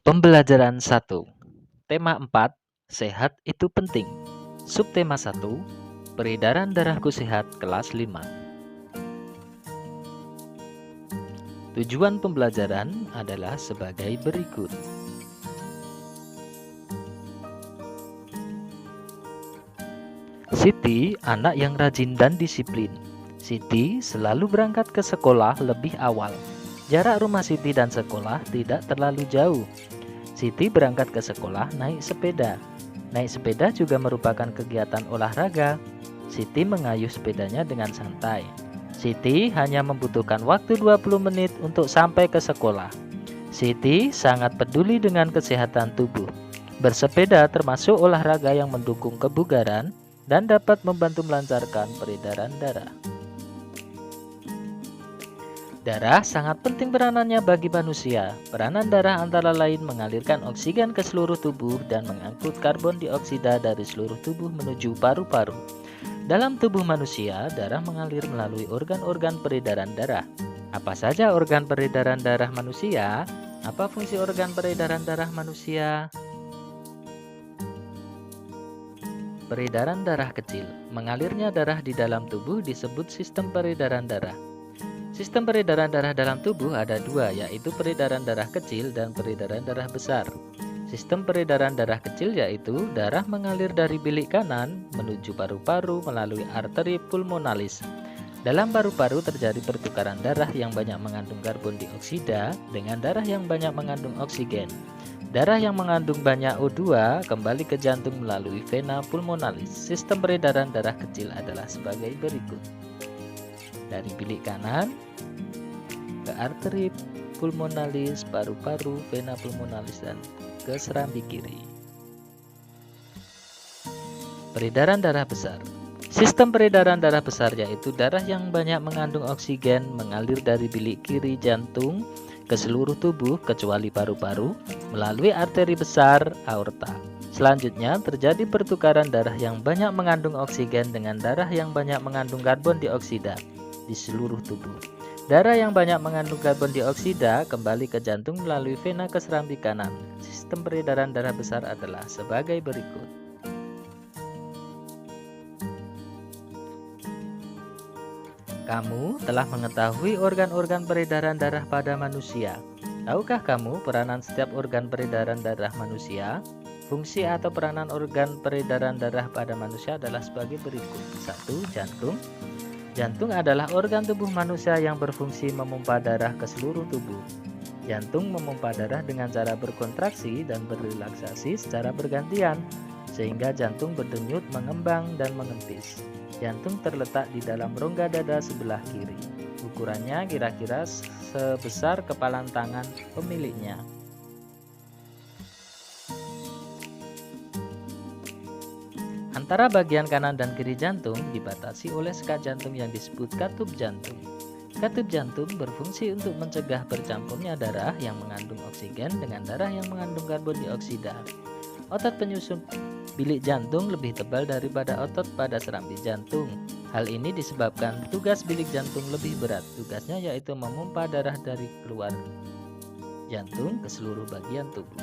Pembelajaran 1. Tema 4. Sehat itu penting. Subtema 1. Peredaran darahku sehat kelas 5. Tujuan pembelajaran adalah sebagai berikut. Siti anak yang rajin dan disiplin. Siti selalu berangkat ke sekolah lebih awal. Jarak rumah Siti dan sekolah tidak terlalu jauh. Siti berangkat ke sekolah naik sepeda. Naik sepeda juga merupakan kegiatan olahraga. Siti mengayuh sepedanya dengan santai. Siti hanya membutuhkan waktu 20 menit untuk sampai ke sekolah. Siti sangat peduli dengan kesehatan tubuh. Bersepeda termasuk olahraga yang mendukung kebugaran dan dapat membantu melancarkan peredaran darah. Darah sangat penting peranannya bagi manusia. Peranan darah antara lain mengalirkan oksigen ke seluruh tubuh dan mengangkut karbon dioksida dari seluruh tubuh menuju paru-paru. Dalam tubuh manusia, darah mengalir melalui organ-organ peredaran darah. Apa saja organ peredaran darah manusia? Apa fungsi organ peredaran darah manusia? Peredaran darah kecil. Mengalirnya darah di dalam tubuh disebut sistem peredaran darah. Sistem peredaran darah dalam tubuh ada dua, yaitu peredaran darah kecil dan peredaran darah besar. Sistem peredaran darah kecil yaitu darah mengalir dari bilik kanan menuju paru-paru melalui arteri pulmonalis. Dalam paru-paru terjadi pertukaran darah yang banyak mengandung karbon dioksida dengan darah yang banyak mengandung oksigen. Darah yang mengandung banyak O2 kembali ke jantung melalui vena pulmonalis. Sistem peredaran darah kecil adalah sebagai berikut. Dari bilik kanan ke arteri pulmonalis, paru-paru, vena pulmonalis, dan ke serambi kiri. Peredaran darah besar. Sistem peredaran darah besar yaitu darah yang banyak mengandung oksigen mengalir dari bilik kiri jantung ke seluruh tubuh kecuali paru-paru melalui arteri besar aorta. Selanjutnya terjadi pertukaran darah yang banyak mengandung oksigen dengan darah yang banyak mengandung karbon dioksida di seluruh tubuh. Darah yang banyak mengandung karbon dioksida kembali ke jantung melalui vena ke serambi kanan. Sistem peredaran darah besar adalah sebagai berikut. Kamu telah mengetahui organ-organ peredaran darah pada manusia. Tahukah kamu peranan setiap organ peredaran darah manusia? Fungsi atau peranan organ peredaran darah pada manusia adalah sebagai berikut. 1. Jantung. Jantung adalah organ tubuh manusia yang berfungsi memompa darah ke seluruh tubuh. Jantung memompa darah dengan cara berkontraksi dan berrelaksasi secara bergantian, sehingga jantung berdenyut, mengembang, dan mengempis. Jantung terletak di dalam rongga dada sebelah kiri. Ukurannya kira-kira sebesar kepalan tangan pemiliknya. Antara bagian kanan dan kiri jantung dibatasi oleh sekat jantung yang disebut katup jantung. Katup jantung berfungsi untuk mencegah bercampurnya darah yang mengandung oksigen dengan darah yang mengandung karbon dioksida. Otot penyusun bilik jantung lebih tebal daripada otot pada serambi jantung. Hal ini disebabkan tugas bilik jantung lebih berat. Tugasnya yaitu memompa darah dari keluar jantung ke seluruh bagian tubuh.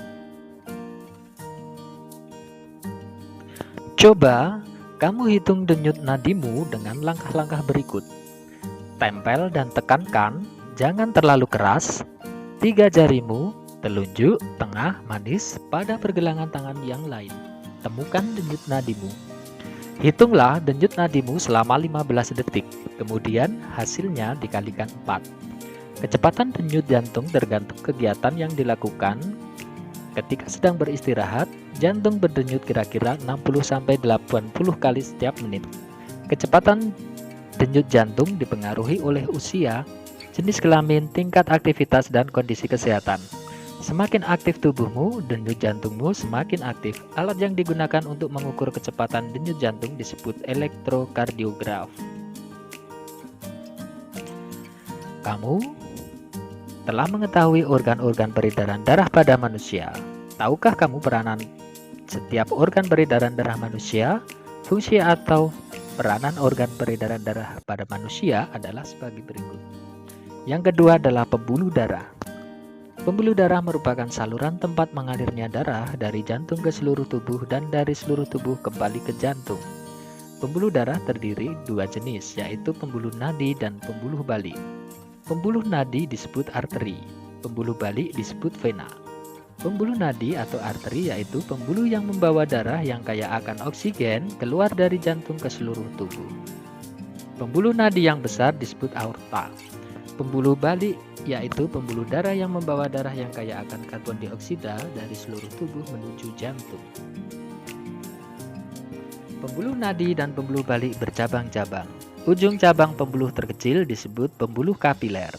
Coba kamu hitung denyut nadimu dengan langkah-langkah berikut. Tempel dan tekankan, jangan terlalu keras. 3 jarimu, telunjuk, tengah, manis pada pergelangan tangan yang lain. Temukan denyut nadimu. Hitunglah denyut nadimu selama 15 detik. Kemudian hasilnya dikalikan 4. Kecepatan denyut jantung tergantung kegiatan yang dilakukan. Ketika sedang beristirahat, jantung berdenyut kira-kira 60-80 kali setiap menit. Kecepatan denyut jantung dipengaruhi oleh usia, jenis kelamin, tingkat aktivitas, dan kondisi kesehatan. Semakin aktif tubuhmu, denyut jantungmu semakin aktif. Alat yang digunakan untuk mengukur kecepatan denyut jantung disebut elektrokardiograf. Kamu telah mengetahui organ-organ peredaran darah pada manusia. Tahukah kamu peranan setiap organ peredaran darah manusia? Fungsi atau peranan organ peredaran darah pada manusia adalah sebagai berikut. Yang kedua adalah pembuluh darah. Pembuluh darah merupakan saluran tempat mengalirnya darah dari jantung ke seluruh tubuh dan dari seluruh tubuh kembali ke jantung. Pembuluh darah terdiri dua jenis, yaitu pembuluh nadi dan pembuluh balik. Pembuluh nadi disebut arteri, pembuluh balik disebut vena. Pembuluh nadi atau arteri yaitu pembuluh yang membawa darah yang kaya akan oksigen keluar dari jantung ke seluruh tubuh. Pembuluh nadi yang besar disebut aorta. Pembuluh balik yaitu pembuluh darah yang membawa darah yang kaya akan karbon dioksida dari seluruh tubuh menuju jantung. Pembuluh nadi dan pembuluh balik bercabang-cabang. Ujung cabang pembuluh terkecil disebut pembuluh kapiler.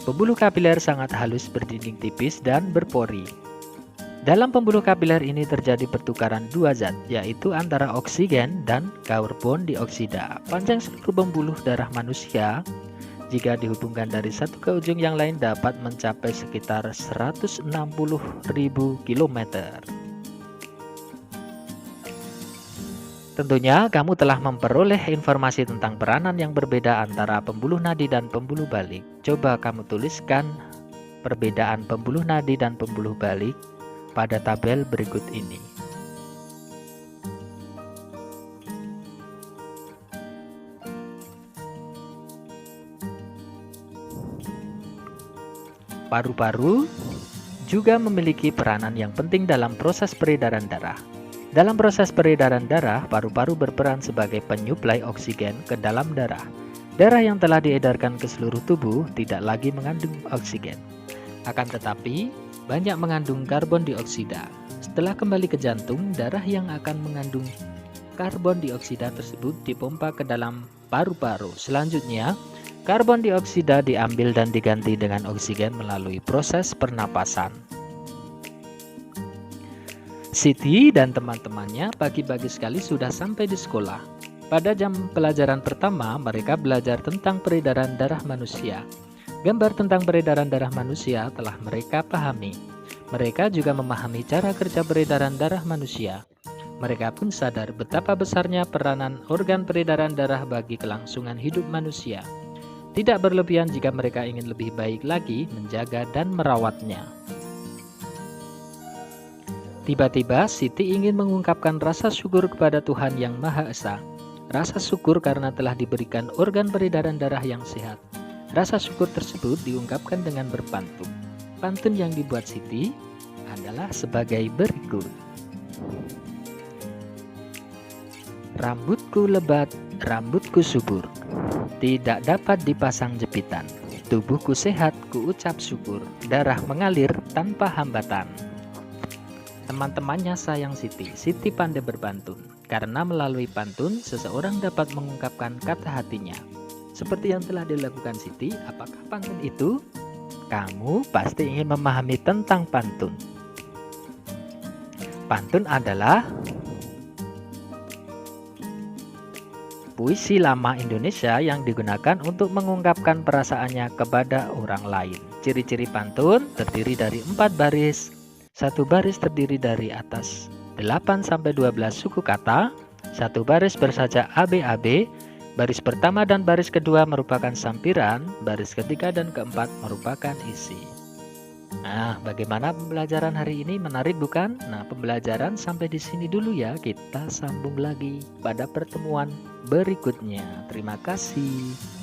Pembuluh kapiler sangat halus, berdinding tipis dan berpori. Dalam pembuluh kapiler ini terjadi pertukaran dua zat, yaitu antara oksigen dan karbon dioksida. Panjang seluruh pembuluh darah manusia jika dihubungkan dari satu ke ujung yang lain dapat mencapai sekitar 160.000 km. Tentunya kamu telah memperoleh informasi tentang peranan yang berbeda antara pembuluh nadi dan pembuluh balik. Coba kamu tuliskan perbedaan pembuluh nadi dan pembuluh balik pada tabel berikut ini. Paru-paru juga memiliki peranan yang penting dalam proses peredaran darah. Dalam proses peredaran darah, paru-paru berperan sebagai penyuplai oksigen ke dalam darah. Darah yang telah diedarkan ke seluruh tubuh tidak lagi mengandung oksigen. Akan tetapi, banyak mengandung karbon dioksida. Setelah kembali ke jantung, darah yang akan mengandung karbon dioksida tersebut dipompa ke dalam paru-paru. Selanjutnya, karbon dioksida diambil dan diganti dengan oksigen melalui proses pernapasan. Siti dan teman-temannya pagi-pagi sekali sudah sampai di sekolah. Pada jam pelajaran pertama, mereka belajar tentang peredaran darah manusia. Gambar tentang peredaran darah manusia telah mereka pahami. Mereka juga memahami cara kerja peredaran darah manusia. Mereka pun sadar betapa besarnya peranan organ peredaran darah bagi kelangsungan hidup manusia. Tidak berlebihan jika mereka ingin lebih baik lagi menjaga dan merawatnya. Tiba-tiba Siti ingin mengungkapkan rasa syukur kepada Tuhan Yang Maha Esa. Rasa syukur karena telah diberikan organ peredaran darah yang sehat. Rasa syukur tersebut diungkapkan dengan berpantun. Pantun yang dibuat Siti adalah sebagai berikut. Rambutku lebat, rambutku subur, tidak dapat dipasang jepitan. Tubuhku sehat, ku ucap syukur, darah mengalir tanpa hambatan. Teman-temannya sayang Siti. Siti pandai berpantun. Karena melalui pantun, seseorang dapat mengungkapkan kata hatinya. Seperti yang telah dilakukan Siti, apakah pantun itu? Kamu pasti ingin memahami tentang pantun. Pantun adalah puisi lama Indonesia yang digunakan untuk mengungkapkan perasaannya kepada orang lain. Ciri-ciri pantun terdiri dari 4 baris. Satu baris terdiri dari atas 8-12 suku kata. Satu baris bersajak ABAB. Baris pertama dan baris kedua merupakan sampiran. Baris ketiga dan keempat merupakan isi. Nah, bagaimana pembelajaran hari ini? Menarik bukan? Nah, pembelajaran sampai di sini dulu ya. Kita sambung lagi pada pertemuan berikutnya. Terima kasih.